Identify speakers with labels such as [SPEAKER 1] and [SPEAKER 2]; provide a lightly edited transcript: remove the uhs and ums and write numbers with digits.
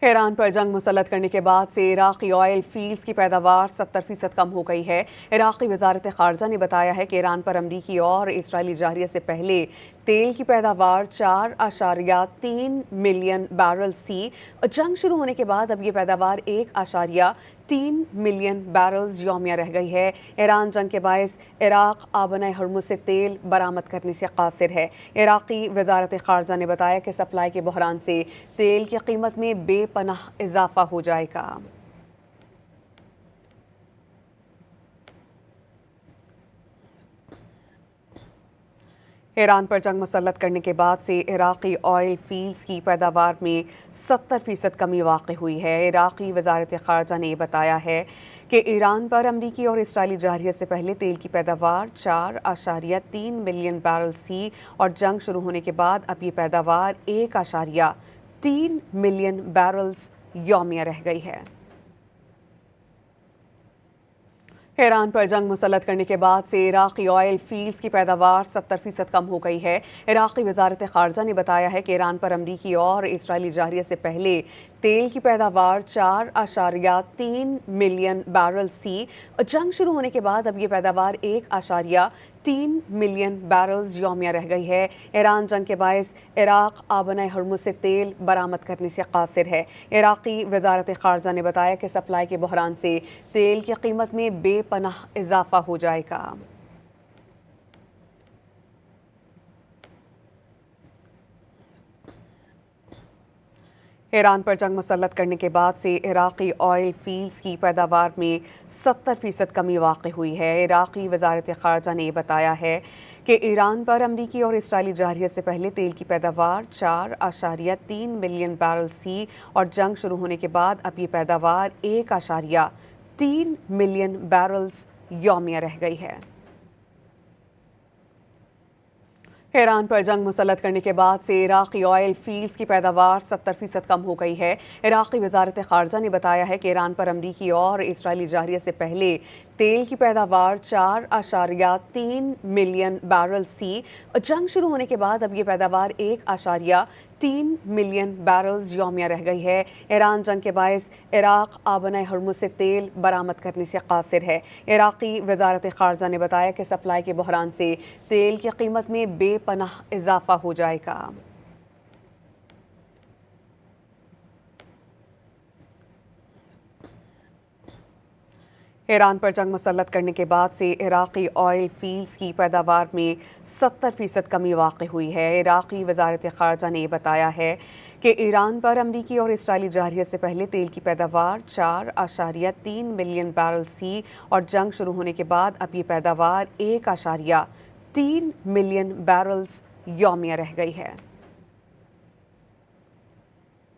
[SPEAKER 1] ایران پر جنگ مسلط کرنے کے بعد سے عراقی آئل فیلڈز کی پیداوار 70% کم ہو گئی ہے۔ عراقی وزارت خارجہ نے بتایا ہے کہ ایران پر امریکی اور اسرائیلی جارحیت سے پہلے تیل کی پیداوار 4.3 ملین بیرلز تھی۔ جنگ شروع ہونے کے بعد اب یہ پیداوار 1.3 ملین بیرلز یومیہ رہ گئی ہے۔ ایران جنگ کے باعث عراق آبنۂ ہرمز سے تیل برآمد کرنے سے قاصر ہے۔ عراقی وزارت خارجہ نے بتایا کہ سپلائی کے بحران سے تیل کی قیمت میں بے پناہ اضافہ ہو جائے گا۔ ایران پر جنگ مسلط کرنے کے بعد سے عراقی آئل فیلڈز کی پیداوار میں 70% کمی واقع ہوئی ہے۔ عراقی وزارت خارجہ نے بتایا ہے کہ ایران پر امریکی اور اسرائیلی جارحیت سے پہلے تیل کی پیداوار 4.3 ملین بیرلز تھی اور جنگ شروع ہونے کے بعد اب یہ پیداوار 1.3 ملین بیرلز یومیہ رہ گئی ہے۔ ایران پر جنگ مسلط کرنے کے بعد سے عراقی آئل فیلڈز کی پیداوار 70% کم ہو گئی ہے۔ عراقی وزارت خارجہ نے بتایا ہے کہ ایران پر امریکی اور اسرائیلی جارحیت سے پہلے تیل کی پیداوار 4.3 ملین بیرلز تھی۔ جنگ شروع ہونے کے بعد اب یہ پیداوار 1.3 ملین بیرلز یومیہ رہ گئی ہے۔ ایران جنگ کے باعث عراق آبنۂ ہرمز سے تیل برآمد کرنے سے قاصر ہے۔ عراقی وزارت خارجہ نے بتایا کہ سپلائی کے بحران سے تیل کی قیمت میں بے پناہ اضافہ ہو جائے گا۔ ایران پر جنگ مسلط کرنے کے بعد سے عراقی آئل فیلڈز کی پیداوار میں 70% کمی واقع ہوئی ہے۔ عراقی وزارت خارجہ نے بتایا ہے کہ ایران پر امریکی اور اسرائیلی جارحیت سے پہلے تیل کی پیداوار 4.3 ملین بیرلز تھی اور جنگ شروع ہونے کے بعد اب یہ پیداوار 1.3 ملین بیرلز یومیہ رہ گئی ہے۔ ایران پر جنگ مسلط کرنے کے بعد سے عراقی آئل فیلڈز کی پیداوار 70% کم ہو گئی ہے۔ عراقی وزارت خارجہ نے بتایا ہے کہ ایران پر امریکی اور اسرائیلی جارحیت سے پہلے تیل کی پیداوار 4.3 ملین بیرلز تھی۔ جنگ شروع ہونے کے بعد اب یہ پیداوار 1.3 ملین بیرلز یومیہ رہ گئی ہے۔ ایران جنگ کے باعث عراق آبنۂ ہرمز سے تیل برآمد کرنے سے قاصر ہے۔ عراقی وزارت خارجہ نے بتایا کہ سپلائی کے بحران سے تیل کی قیمت میں بے پناہ اضافہ ہو جائے گا۔ ایران پر جنگ مسلط کرنے کے بعد سے عراقی آئل فیلڈز کی پیداوار میں 70% کمی واقع ہوئی ہے۔ عراقی وزارت خارجہ نے بتایا ہے کہ ایران پر امریکی اور اسرائیلی جارحیت سے پہلے تیل کی پیداوار 4.3 ملین بیرلز تھی اور جنگ شروع ہونے کے بعد اب یہ پیداوار 1.3 ملین بیرلز یومیہ رہ گئی ہے۔